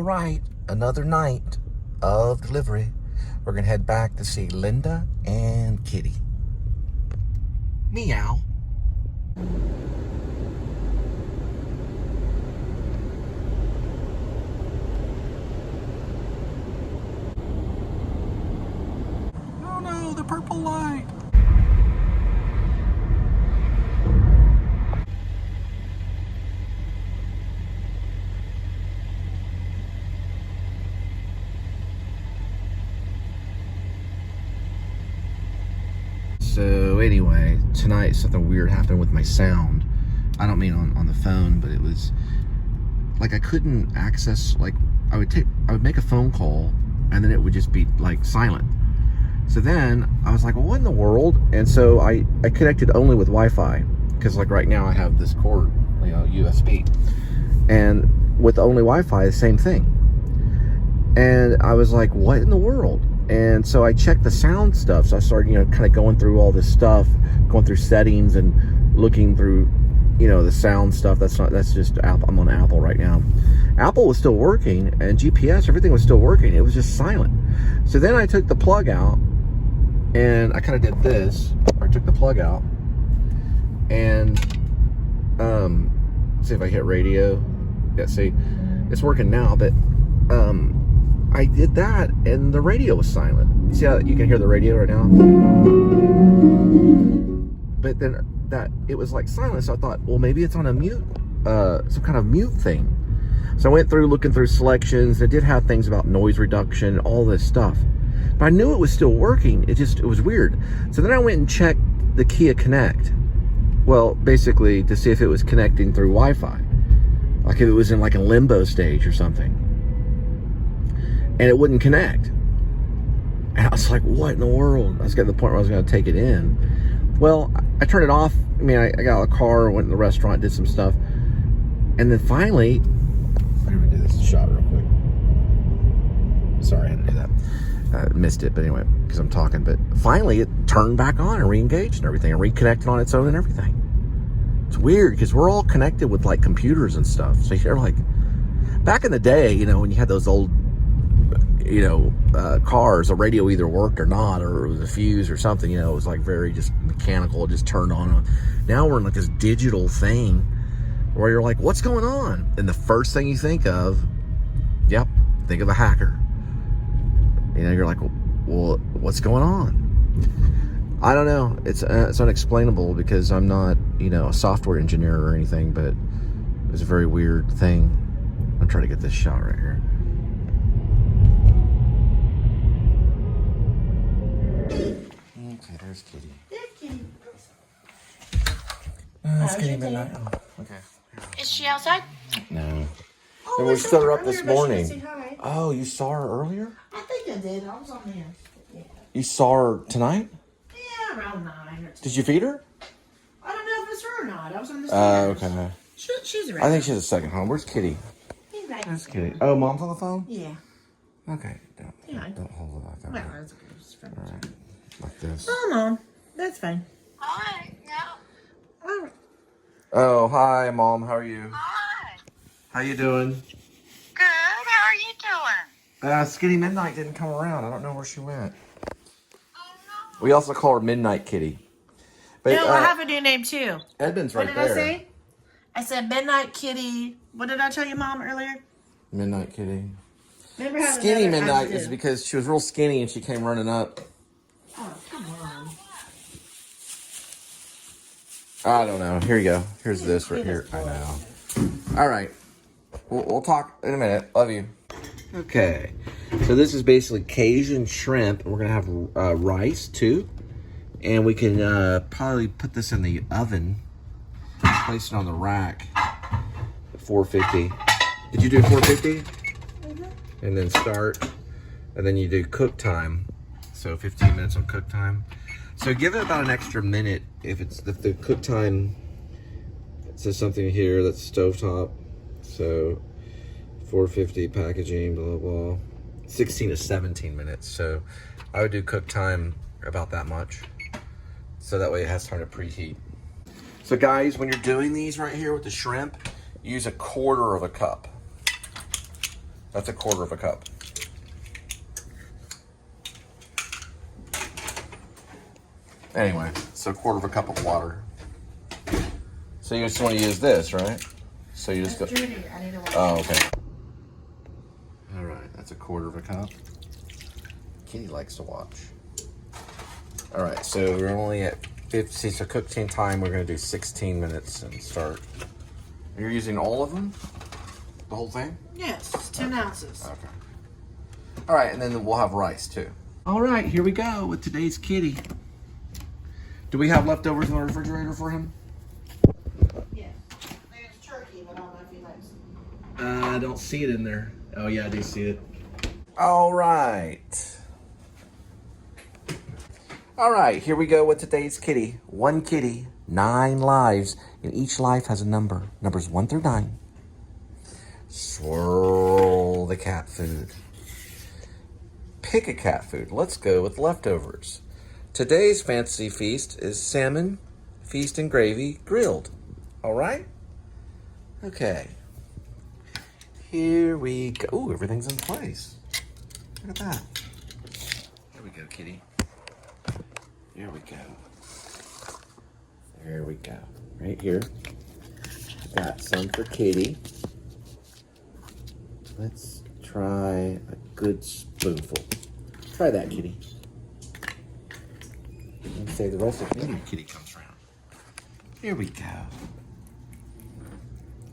All right, another night of delivery. We're gonna head back to see Linda and Kitty. Meow. Oh no, the purple light. So anyway, tonight something weird happened with my sound. I don't mean on the phone, but it was like I couldn't access, like I would make a phone call and then it would just be like silent. So then I was like, well, what in the world? And so I connected only with Wi-Fi, because like right now I have this cord, you know, USB, and with only Wi-Fi, the same thing. And I was like, what in the world? And so I checked the sound stuff. So I started, you know, kind of going through all this stuff, going through settings and looking through, you know, the sound stuff. That's just Apple. I'm on Apple right now. Apple was still working, and GPS, everything was still working. It was just silent. So then I took the plug out and I kind of did this. I took the plug out and see if I hit radio. Yeah, see, it's working now, but I did that and the radio was silent. You see how you can hear the radio right now? But then it was like silent. So I thought, well, maybe it's on a mute, some kind of mute thing. So I went through looking through selections. It did have things about noise reduction, all this stuff. But I knew it was still working. It was weird. So then I went and checked the Kia Connect. Well, basically to see if it was connecting through Wi-Fi. Like if it was in like a limbo stage or something. And it wouldn't connect. And I was like, what in the world? I was getting to the point where I was going to take it in. Well, I turned it off. I mean, I got out of the car, went to the restaurant, did some stuff. And then finally, I'm going to do this shot real quick. Sorry, I had to do that. I missed it, but anyway, because I'm talking. But finally, it turned back on and re-engaged and everything and reconnected on its own and everything. It's weird because we're all connected with like computers and stuff. So you're like, back in the day, you know, when you had those old, you know, cars, the radio either worked or not, or it was a fuse or something, you know, it was like very just mechanical, just turned on. Now we're in like this digital thing where you're like, what's going on? And the first thing you think of, yep, think of a hacker. You know, you're like, well, what's going on? I don't know. It's unexplainable because I'm not, you know, a software engineer or anything, but it's a very weird thing. I'm trying to get this shot right here. Okay, there's Kitty. There's Kitty. It's Kitty midnight. Oh, okay. Is she outside? No. Oh, And we stood her up this earlier, but she morning. didn't say hi. Oh, you saw her earlier? I think I did. I was on there. Yeah. You saw her tonight? Yeah, around 9 or 10. Did you feed her? I don't know if it's her or not. I was on the stairs. Okay. She's around. I think she has a second home. Where's Kitty? He's right. Where's Kitty? Oh, Mom's on the phone? Yeah. Okay. Yeah. Don't hold it like that. Well, that's okay. It's fine. All right. Like this. Oh, Mom. That's fine. Hi. No. All right. Oh, hi, Mom. How are you? Hi. How you doing? Good. How are you doing? Skinny Midnight didn't come around. I don't know where she went. Oh, no. We also call her Midnight Kitty. But, No, I have a new name too. Edmund's What right did there. I say? I said Midnight Kitty. What did I tell you, Mom, earlier? Midnight Kitty. Remember how Skinny another Midnight I is do. because she was real skinny and she came running up. Oh, come on. I don't know. Here you go. Here's this right here. I know. All right. We'll talk in a minute. Love you. Okay. So this is basically Cajun shrimp. We're going to have rice, too. And we can probably put this in the oven. Place it on the rack at 450. Did you do 450? Mm-hmm. And then start. And then you do cook time. So 15 minutes on cook time. So give it about an extra minute if the cook time. It says something here that's stovetop. So 450 packaging, blah, blah, blah. 16 to 17 minutes. So I would do cook time about that much. So that way it has time to preheat. So guys, when you're doing these right here with the shrimp, use 1/4 of a cup. That's a quarter of a cup. Anyway, so a quarter of a cup of water. So you just want to use this, right? So you just go. Judy, I need to watch. Oh, okay. All right, that's a quarter of a cup. Kitty likes to watch. All right, so we're only at 50. So cooking time, we're gonna do 16 minutes and start. You're using all of them? The whole thing? Yes, it's 10 ounces. Okay. All right, and then we'll have rice too. All right, here we go with today's kitty. Do we have leftovers in the refrigerator for him? Yes. There's turkey, but I don't know if he likes it. I don't see it in there. Oh yeah, I do see it. All right. All right, here we go with today's kitty. One kitty, 9 lives, and each life has a number. Numbers 1 through 9. Swirl the cat food. Pick a cat food. Let's go with leftovers. Today's fancy feast is salmon, feast and gravy, grilled. All right? Okay. Here we go. Ooh, everything's in place. Look at that. Here we go, kitty. Here we go. There we go. Right here. Got some for Katie. Let's try a good spoonful. Try that, kitty. And save the rest of maybe kitty comes around. Here we go.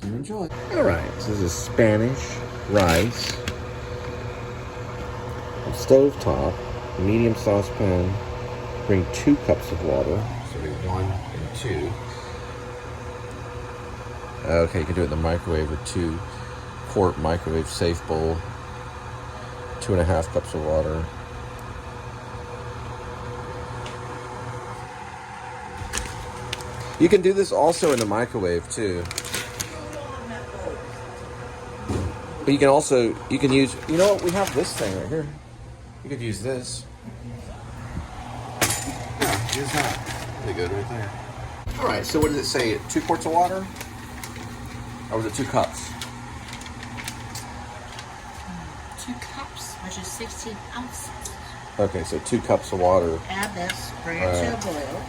And enjoy. All right, so this is Spanish rice. Stove top, medium saucepan. Bring 2 cups of water. So we 1 and 2. Okay, you can do it in the microwave with 2-quart microwave safe bowl. 2.5 cups of water. You can do this also in the microwave too. But you can also, you can use, you know what, we have this thing right here. You could use this. Yeah, use that. Pretty good right there. All right, so what does it say? 2 quarts of water? Or was it 2 cups? 2 cups, which is 16 ounces. Okay, so 2 cups of water. Add this, bring it to a boil.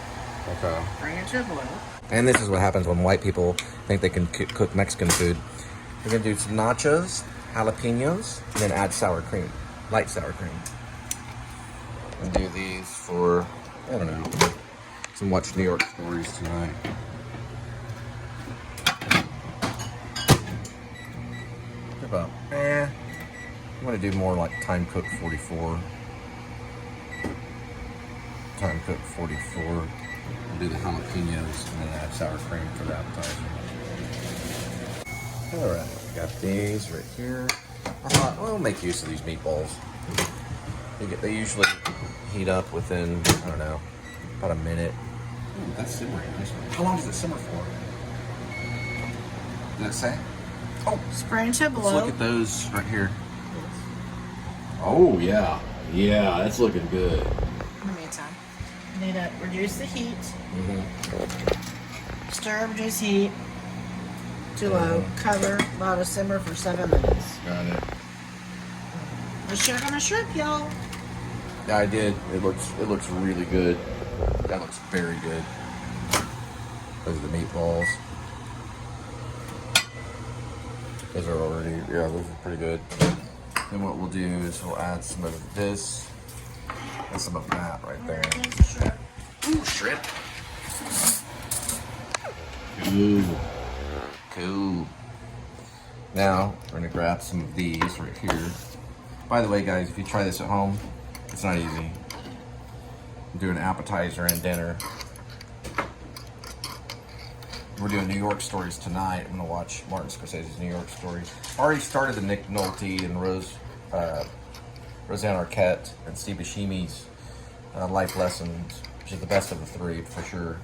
Okay. Bring it to a boil. And this is what happens when white people think they can cook Mexican food. We're gonna do some nachos, jalapenos, and then add sour cream, light sour cream. And do these for, I don't know, some watch New York stories tonight. About, I'm gonna do more like time cook 44. Time cook 44. I'll do the jalapenos and then add sour cream for the appetizer. Alright, got these right here. I thought, well, we'll make use of these meatballs. They usually heat up within, I don't know, about a minute. Ooh, that's simmering nicely. How long does it simmer for? Did it say? Oh, Spray into a boil. let's look at those right here. Oh, yeah. Yeah, that's looking good. In the meantime, you need to reduce the heat. Stir, reduce heat to low. Cover, allow to simmer for 7 minutes. Got it. Let's check on the shrimp, y'all. Yeah, I did. It looks really good. That looks very good. Those are the meatballs. Those are already, yeah, those are pretty good. Then what we'll do is we'll add some of this and some of that right there. Ooh, shrimp. Ooh, cool. Now we're gonna grab some of these right here. By the way, guys, if you try this at home, it's not easy. Do an appetizer and dinner. We're doing New York stories tonight. I'm gonna watch Martin Scorsese's New York stories. Already started the Nick Nolte and Roseanne Arquette and Steve Buscemi's life lessons, which is the best of the 3 for sure.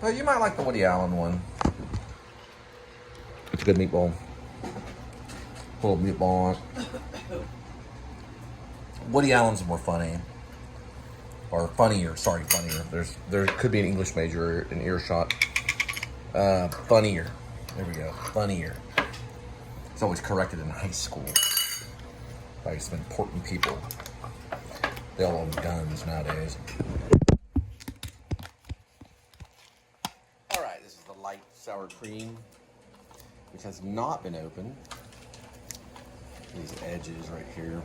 But you might like the Woody Allen one. It's a good meatball. Pull a meatball on it. Woody Allen's more funny. Or funnier, sorry, funnier. There could be an English major in earshot. Funnier. There we go. Funnier. So always corrected in high school by some important people. They all own guns nowadays. All right, this is the light sour cream, which has not been opened. These edges right here.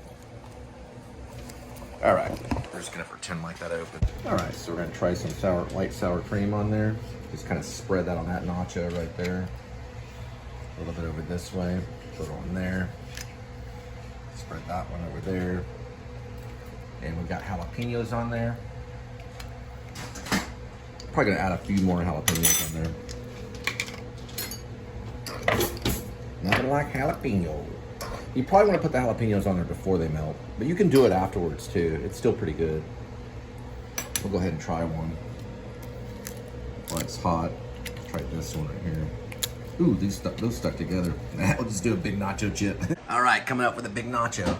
All right, we're just gonna pretend like that opened. All right, so we're gonna try some light sour cream on there. Just kind of spread that on that nacho right there. A little bit over this way, put it on there. Spread that one over there. And we've got jalapenos on there. Probably gonna add a few more jalapenos on there. Nothing like jalapeno. You probably want to put the jalapenos on there before they melt, but you can do it afterwards too. It's still pretty good. We'll go ahead and try one. While it's hot, try this one right here. Ooh, those stuck together. We'll just do a big nacho chip. All right, coming up with a big nacho.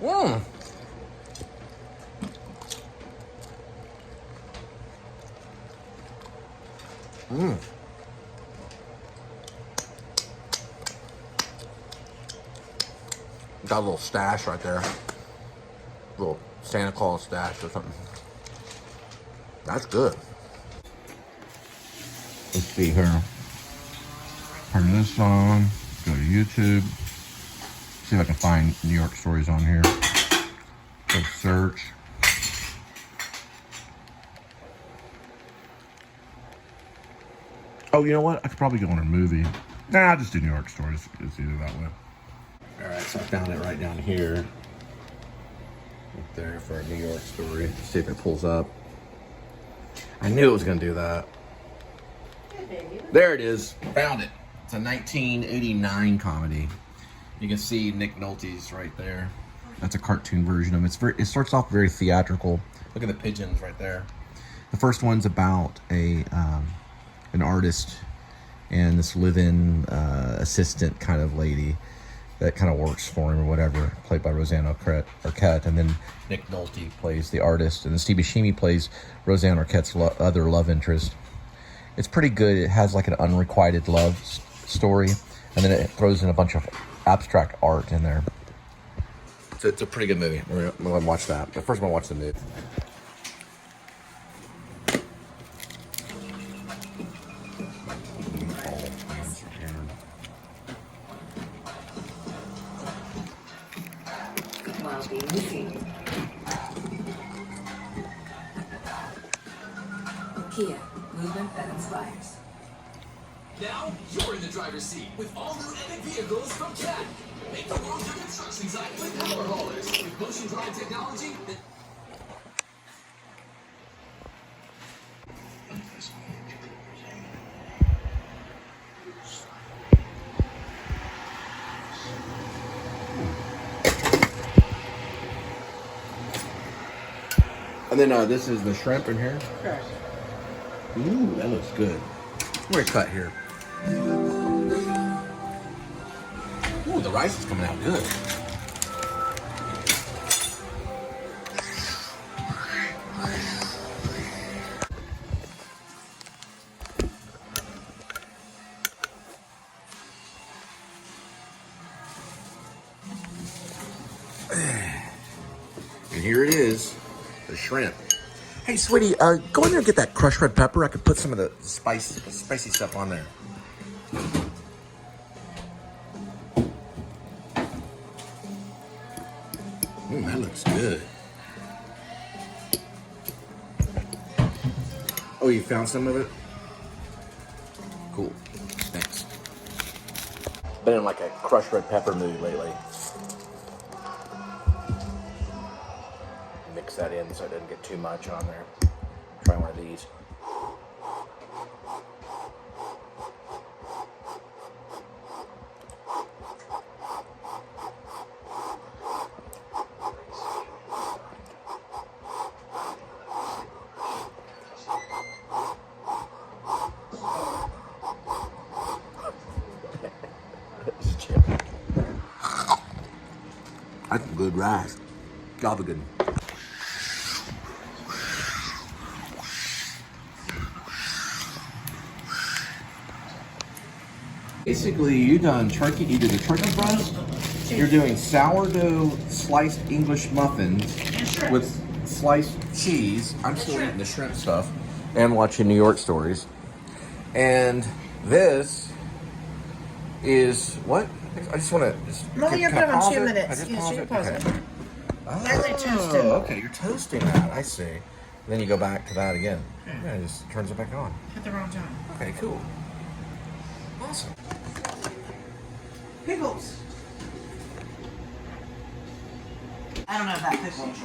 Mmm. Mmm. Got a little stash right there. A little Santa Claus stash or something. That's good. Let's see here. Turn this on. Go to YouTube. See if I can find New York stories on here. Go search. Oh, you know what? I could probably go on a movie. Nah, I'll just do New York stories. It's either that way. All right, so I found it right down here. Right there for a New York story. Let's see if it pulls up. I knew it was gonna do that. There it is. Found it. It's a 1989 comedy. You can see Nick Nolte's right there. That's a cartoon version of it. It starts off very theatrical. Look at the pigeons right there. The first one's about an artist and this live-in assistant kind of lady that kind of works for him or whatever, played by Roseanne Arquette. And then Nick Nolte plays the artist, and then Steve Buscemi plays Roseanne Arquette's other love interest. It's pretty good. It has like an unrequited love story, and then it throws in a bunch of abstract art in there. So it's a pretty good movie. We're gonna watch that. But first I'm gonna watch the movie. Kia, movement that inspires. Now you're in the driver's seat with all new epic vehicles from CAT. Make the world your construction site with power haulers with motion drive technology that... And then this is the shrimp in here. Correct. Ooh, that looks good. We're cut here. Ooh, the rice is coming out good. And here it is, the shrimp. Hey, sweetie, go in there and get that crushed red pepper. I could put some of the spicy stuff on there. That looks good. Oh, you found some of it? Cool. Thanks. Been in like a crushed red pepper mood lately. Mix that in so it doesn't get too much on there. Try one of these. That's good rice. Gobblegan. Basically, you done turkey. You did the turkey breast. You're doing sourdough sliced English muffins with sliced cheese. I'm still eating the shrimp stuff and watching New York Stories. And this is what? I just want to. No, you're can I good on pause 2 it? minutes. I just Yes, pause you it? can pause Okay. it. Lightly toast it. Okay, you're toasting that. I see. And then you go back to that again. Yeah, it just turns it back on. At the wrong time. Okay, cool. Awesome. Pickles. I don't know about pickles.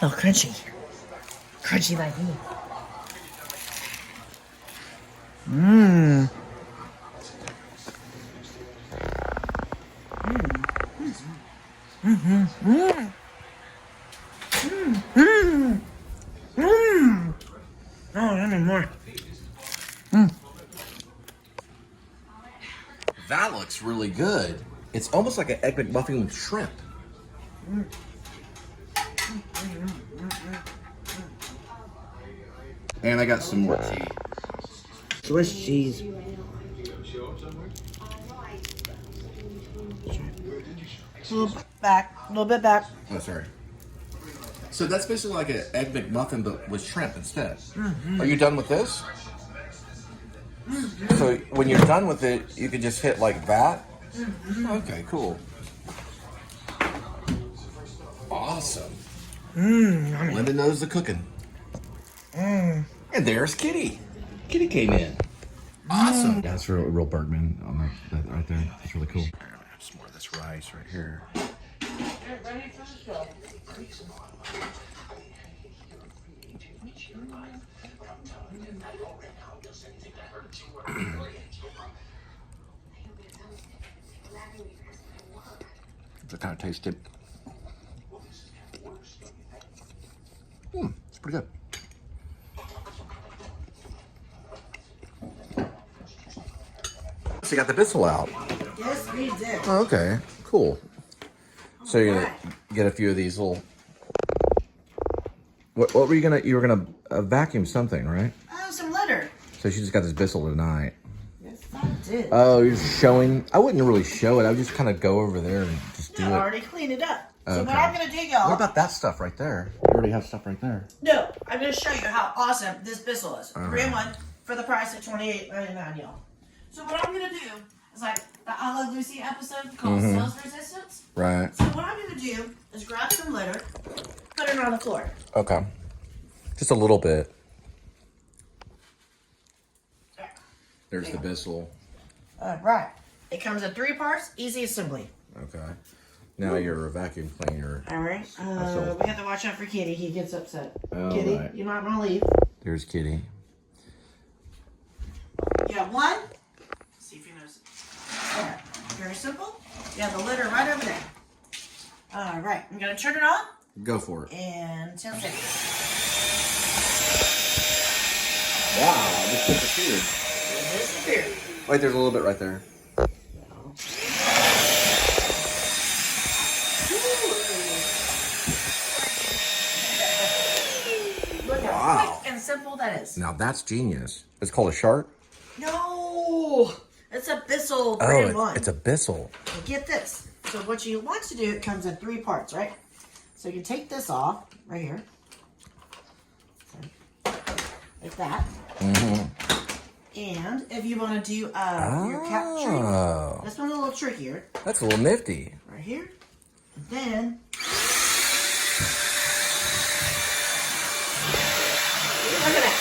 Oh, crunchy. Crunchy like me. Mmm. Oh, I need more. That looks really good. It's almost like an egg McMuffin with shrimp. And I got some more tea. Swiss cheese. A little bit back. Oh, sorry. So that's basically like an egg McMuffin, but with shrimp instead. Are you done with this? So when you're done with it, you can just hit like that? Okay, cool. Awesome. Linda knows the cooking. And there's Kitty. Kitty came in. Awesome. Yeah, that's real Bergman on that right there. That's really cool. Some more of this rice right here. To kind of taste it. It's pretty good. So you got the Bissell out. Yes, we did. Oh, okay, cool. So you're gonna get a few of these little. What were you gonna? You were gonna vacuum something, right? Some litter. So she just got this Bissell tonight. Yes, I did. Oh, you're showing. I wouldn't really show it. I would just kind of go over there and just do I it. already cleaned it up. So Okay. what I'm going to do, y'all. What about that stuff right there? You already have stuff right there. No, I'm going to show you how awesome this Bissell is. 3-in-1 for the price of $28.99, y'all. So what I'm going to do is like the A.D.W.C episode called Sales Resistance. Right. So what I'm going to do is grab some litter, put it on the floor. Okay. Just a little bit. There. There's the Bissell. Right. It comes in 3 parts, easy assembly. Okay. Now you're a vacuum cleaner. All right. Bissell. We have to watch out for Kitty. He gets upset. Oh, Kitty, right. you might want to leave. There's Kitty. You have one. Let's see if you notice it. Okay. Very simple. You have the litter right over there. All right. I'm going to turn it on. Go for it. And 10 seconds. Wow, it just disappeared. Disappeared. Wait, there's a little bit right there. Look how Wow. quick and simple that is. Now that's genius. It's called a shark? No, it's a Bissell Oh, 3-in-1. it's a Bissell. And get this. So what you want to do, it comes in 3 parts, right? So you can take this off right here, like that. And if you want to do your cap this one's a little trickier. That's a little nifty. Right here, and then look at that.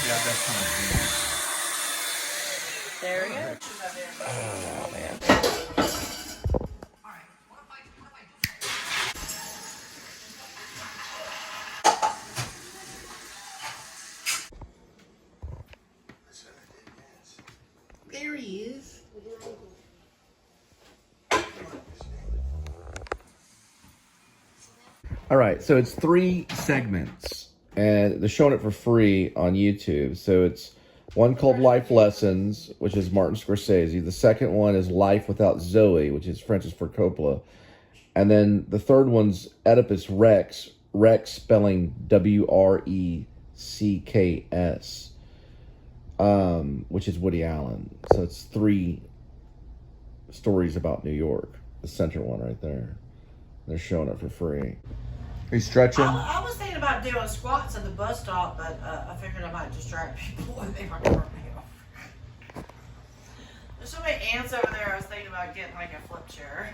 Yeah, that's kind of genius. There we go. Oh, man. There he is. All right, so it's 3 segments, and they're showing it for free on YouTube. So it's one called Life Lessons, which is Martin Scorsese. The second one is Life Without Zoe, which is Francis Ford Coppola. And then the third one's Oedipus Rex, Rex spelling W-R-E-C-K-S, which is Woody Allen. So it's 3 stories about New York. The center one right there. They're showing it for free. Are you stretching? I was thinking about doing squats at the bus stop, but I figured I might distract people and they might turn me off. There's so many ants over there, I was thinking about getting like a flip chair.